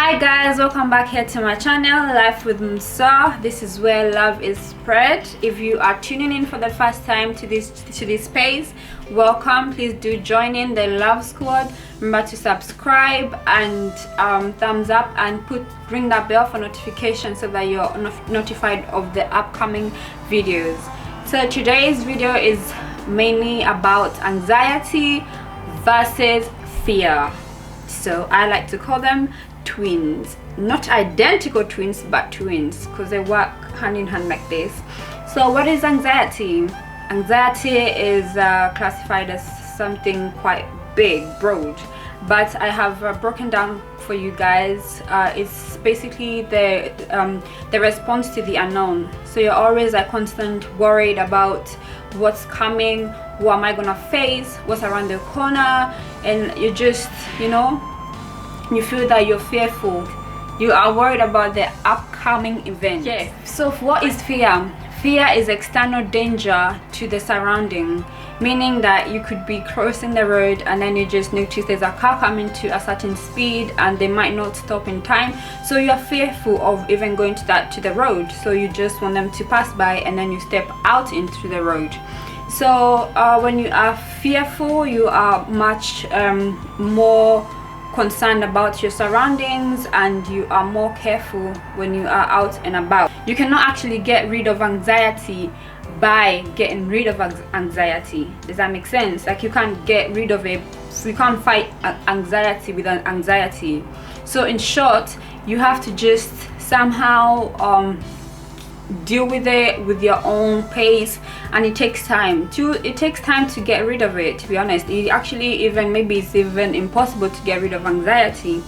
Hi guys, welcome back here to my channel, Life with Musa. This is where love is spread. If you are tuning in for the first time to this space, welcome. Please do join in the love squad. Remember to subscribe and thumbs up and ring that bell for notifications so that you're notified of the upcoming videos. So today's video is mainly about anxiety versus fear. So I like to call them twins, not identical twins but twins, because they work hand in hand like this. So what is anxiety? Anxiety is classified as something quite big, broad, but I have broken down for you guys. It's basically the response to the unknown. So you're always constant worried about what's coming, what am I gonna face, what's around the corner, and you just, you feel that you're fearful. You are worried about the upcoming event. Yeah. So what is fear? Fear is external danger to the surrounding, meaning that you could be crossing the road and then you just notice there's a car coming to a certain speed and they might not stop in time. So you're fearful of even going to the road. So you just want them to pass by and then you step out into the road. So when you are fearful, you are much more concerned about your surroundings and you are more careful when you are out and about. You cannot actually get rid of anxiety by getting rid of anxiety. Does that make sense? Like, you can't get rid of it. You can't fight anxiety with an anxiety. So in short, you have to just somehow deal with it with your own pace, and it takes time to get rid of it. To be honest, maybe it's even impossible to get rid of anxiety.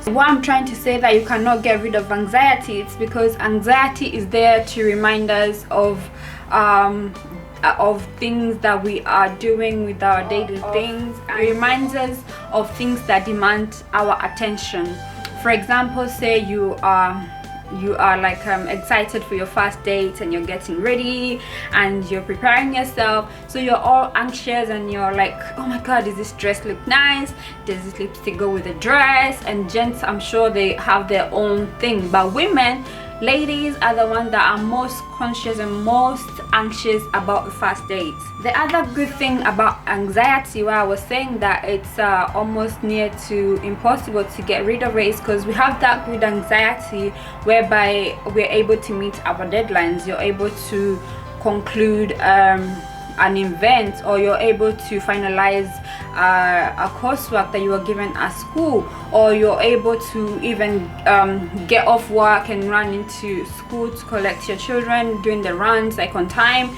What I'm trying to say that you cannot get rid of anxiety, it's because anxiety is there to remind us of things that we are doing with our daily things. It reminds us of things that demand our attention. For example, say you are excited for your first date and you're getting ready and you're preparing yourself, so you're all anxious and you're like, oh my god, does this dress look nice, does this lipstick go with the dress? And gents, I'm sure they have their own thing, but ladies are the ones that are most conscious and most anxious about the first date. The other good thing about anxiety, where I was saying that it's almost near to impossible to get rid of it, is because we have that good anxiety whereby we're able to meet our deadlines. You're able to conclude an event, or you're able to finalize a coursework that you were given at school, or you're able to even get off work and run into school to collect your children, doing the runs on time.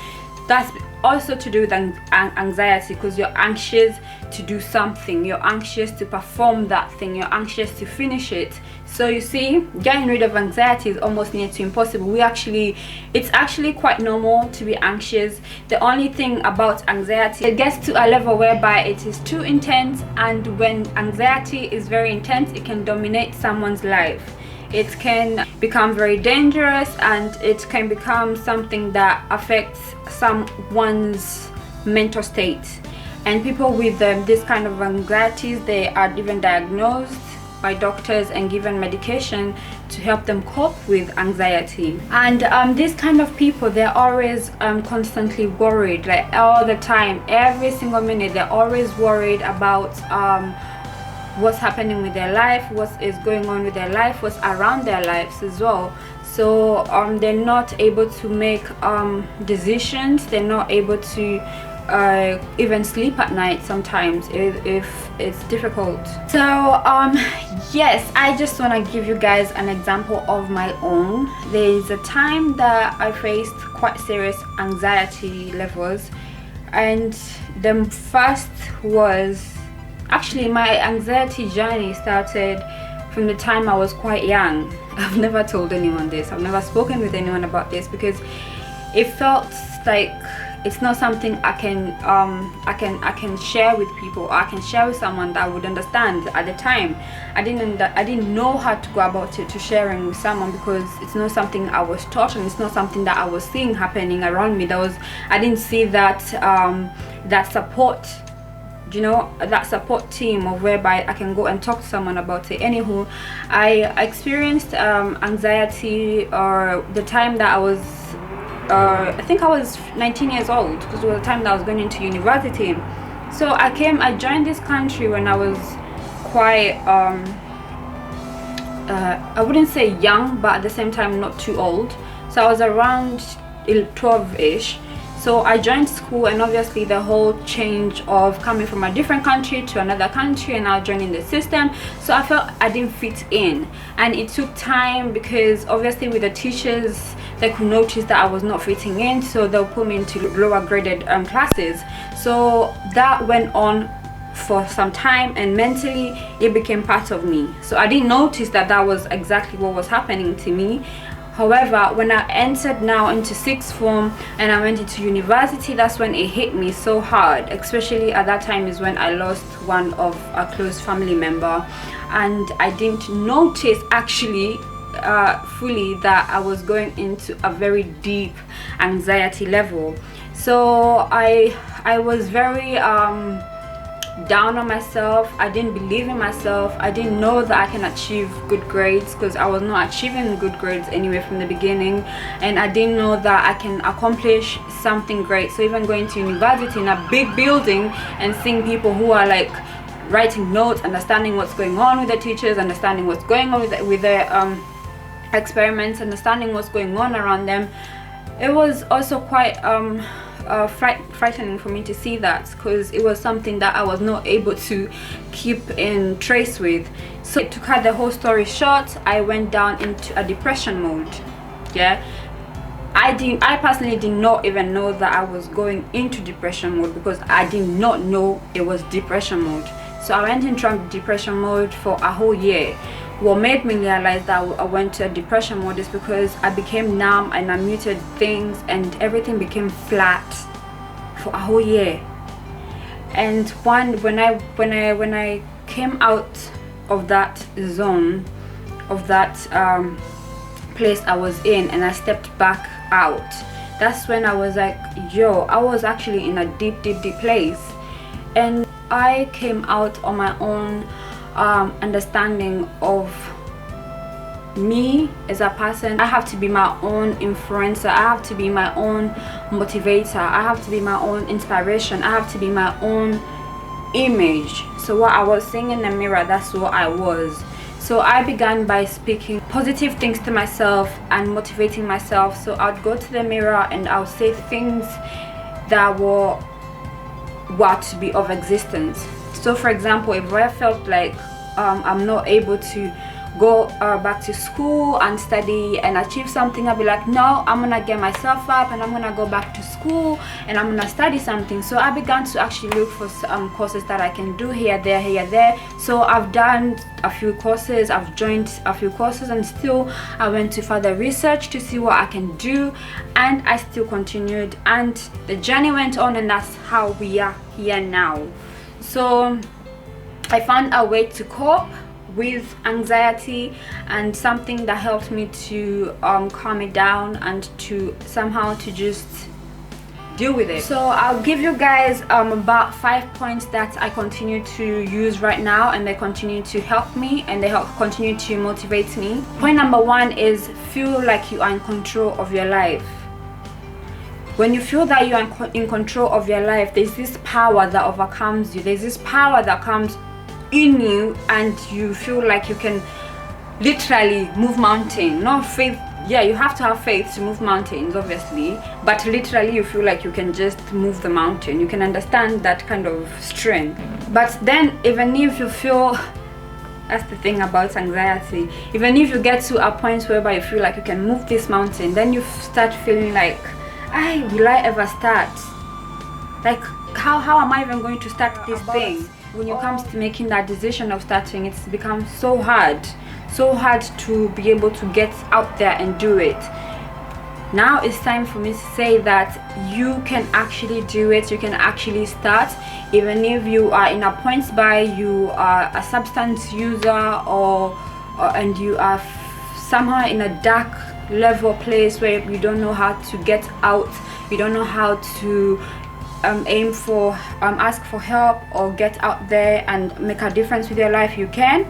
That's also to do with anxiety, because you're anxious to do something, you're anxious to perform that thing, you're anxious to finish it. So you see, getting rid of anxiety is almost near to impossible. It's actually quite normal to be anxious. The only thing about anxiety, it gets to a level whereby it is too intense, and when anxiety is very intense, it can dominate someone's life. It can become very dangerous, and it can become something that affects someone's mental state. And people with this kind of anxieties, they are even diagnosed by doctors and given medication to help them cope with anxiety. And these kind of people, they're always constantly worried, like all the time, every single minute. They're always worried about what's happening with their life, what is going on with their life, what's around their lives as well. So they're not able to make decisions. They're not able to even sleep at night sometimes if it's difficult. So yes, I just want to give you guys an example of my own. There's a time that I faced quite serious anxiety levels, and the first was, actually, my anxiety journey started from the time I was quite young. I've never told anyone this, I've never spoken with anyone about this, because it felt like it's not something I can share with people, or I can share with someone that would understand. At the time, I didn't know how to go about it, to sharing with someone, because it's not something I was taught, and it's not something that I was seeing happening around me. I didn't see that that support you know, that support team of whereby I can go and talk to someone about it. Anywho, I experienced anxiety the time that I was I think I was 19 years old, because it was the time that I was going into university. So I joined this country when I was quite I wouldn't say young, but at the same time not too old. So I was around 12-ish. So I joined school, and obviously the whole change of coming from a different country to another country and now joining the system, so I felt I didn't fit in. And it took time, because obviously with the teachers, they could notice that I was not fitting in, so they'll put me into lower graded classes. So that went on for some time, and mentally it became part of me. So I didn't notice that that was exactly what was happening to me. However, when I entered now into sixth form and I went into university, that's when it hit me so hard. Especially at that time is when I lost one of a close family member, and I didn't notice actually fully that I was going into a very deep anxiety level. So I was very down on myself. I didn't believe in myself. I didn't know that I can achieve good grades, because I was not achieving good grades anyway from the beginning, and I didn't know that I can accomplish something great. So even going to university in a big building and seeing people who are like writing notes, understanding what's going on with the teachers, understanding what's going on with their experiments, understanding what's going on around them, it was also quite frightening for me to see that, because it was something that I was not able to keep in trace with. So to cut the whole story short, I went down into a depression mode. Yeah, I personally did not even know that I was going into depression mode, because I did not know it was depression mode. So I went into depression mode for a whole year. What made me realize that I went to a depression mode is because I became numb and I muted things, and everything became flat for a whole year. And when I came out of that zone, of that place I was in, and I stepped back out, that's when I was like, yo, I was actually in a deep place. And I came out on my own understanding of me as a person. I have to be my own influencer. I have to be my own motivator. I have to be my own inspiration. I have to be my own image. So what I was seeing in the mirror, that's what I was. So I began by speaking positive things to myself and motivating myself. So I'd go to the mirror and I'll say things that were to be of existence. So for example, if I felt like I'm not able to go back to school and study and achieve something, I'll be like, no, I'm gonna get myself up and I'm gonna go back to school and I'm gonna study something. So I began to actually look for some courses that I can do here, there. So I've done a few courses, I've joined a few courses, and still I went to further research to see what I can do, and I still continued, and the journey went on, and that's how we are here now. So I found a way to cope with anxiety, and something that helped me to calm it down and to somehow to just deal with it. So I'll give you guys about 5 points that I continue to use right now, and they continue to help me, and they continue to motivate me. Point number 1 is feel like you are in control of your life. When you feel that you are in control of your life, there's this power that overcomes you. There's this power that comes in you, and you feel like you can literally move mountains. Not faith, yeah, you have to have faith to move mountains, obviously, but literally you feel like you can just move the mountain. You can understand that kind of strength. But then even if you feel, that's the thing about anxiety, even if you get to a point whereby you feel like you can move this mountain, then you start feeling like, will I ever start? Like, how am I even going to start this thing? When it comes to making that decision of starting, it's become so hard to be able to get out there and do it. Now it's time for me to say that you can actually do it. You can actually start, even if you are in a point by you are a substance user or and you are somehow in a dark level place where you don't know how to get out, you don't know how to aim for ask for help or get out there and make a difference with your life, you can.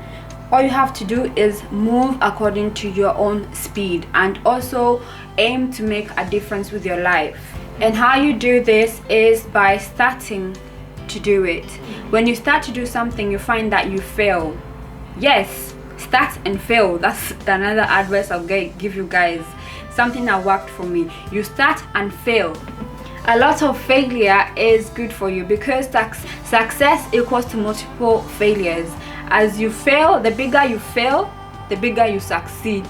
All you have to do is move according to your own speed and also aim to make a difference with your life. And how you do this is by starting to do it. When you start to do something, you find that you fail. Yes, start and fail. That's another advice I'll give you guys. Something that worked for me. You start and fail. A lot of failure is good for you because success equals to multiple failures. As you fail, the bigger you fail, the bigger you succeed.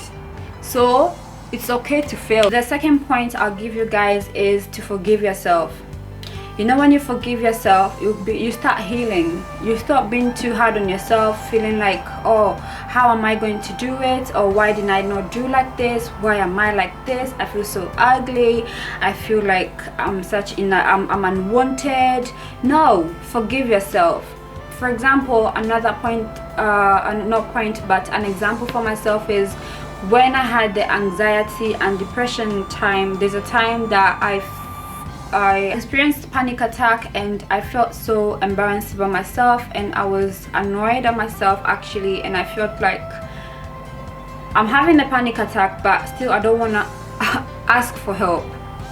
So it's okay to fail. The second point I'll give you guys is to forgive yourself. You know, when you forgive yourself, you start healing. You stop being too hard on yourself, feeling like, oh, how am I going to do it? Or why did I not do like this? Why am I like this? I feel so ugly. I feel like I'm unwanted. No, forgive yourself. For example, another point, not point, but an example for myself is when I had the anxiety and depression time. There's a time that I experienced panic attack and I felt so embarrassed about myself and I was annoyed at myself actually, and I felt like I'm having a panic attack but still I don't want to ask for help.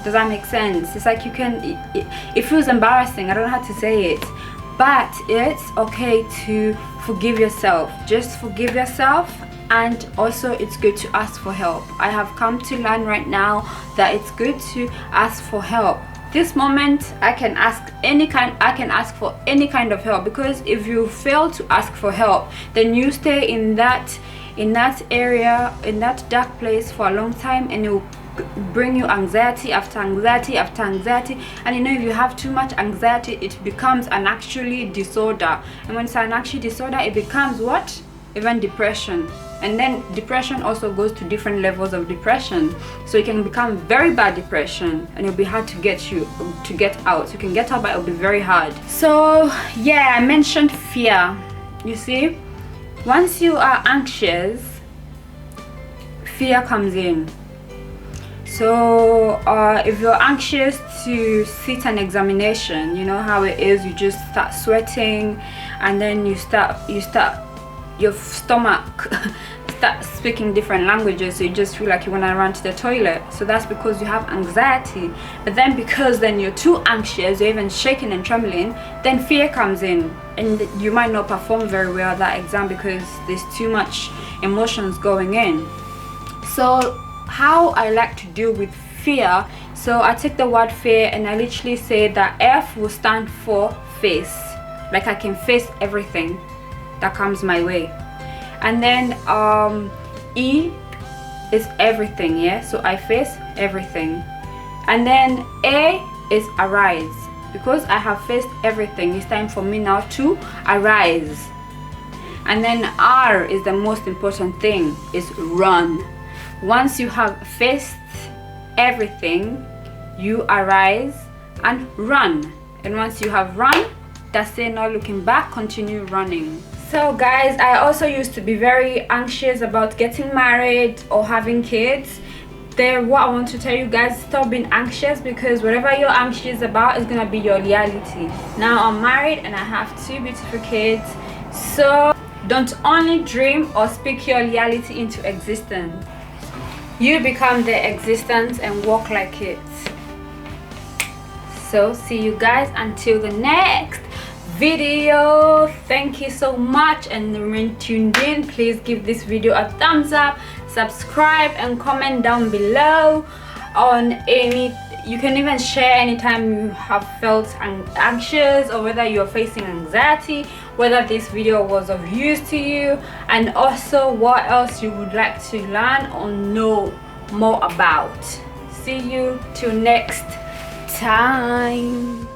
Does that make sense? It's like it feels embarrassing. I don't know how to say it, but it's okay to forgive yourself. Just forgive yourself. And also it's good to ask for help. I have come to learn right now that it's good to ask for help. This moment I can ask for any kind of help, because if you fail to ask for help, then you stay in that area, in that dark place for a long time, and it will bring you anxiety after anxiety after anxiety. And you know, if you have too much anxiety, it becomes an actually disorder, and when it's an actual disorder, it becomes what? Even depression. And then depression also goes to different levels of depression, so it can become very bad depression and it'll be hard to get out. You can get out, but it'll be very hard. So yeah, I mentioned fear. You see, once you are anxious, fear comes in. So if you're anxious to sit an examination, you know how it is, you just start sweating and then your stomach start speaking different languages, so you just feel like you want to run to the toilet. So that's because you have anxiety. But then because then you're too anxious, you're even shaking and trembling, then fear comes in and you might not perform very well that exam because there's too much emotions going in. So how I like to deal with fear, so I take the word fear and I literally say that F will stand for face, like I can face everything that comes my way. And then E is everything, yeah, so I face everything. And then A is arise, because I have faced everything, it's time for me now to arise. And then R is the most important thing, is run. Once you have faced everything, you arise and run. And once you have run, that's it, not looking back, continue running. So guys, I also used to be very anxious about getting married or having kids. What I want to tell you guys, stop being anxious, because whatever you're anxious about is gonna be your reality. Now I'm married and I have 2 beautiful kids. So don't only dream or speak your reality into existence. You become the existence and walk like it. So see you guys until the next video. Thank you so much and remain tuned in. Please give this video a thumbs up, subscribe and comment down below on any. You can even share anytime you have felt anxious or whether you're facing anxiety, whether this video was of use to you, and also what else you would like to learn or know more about. See you till next time.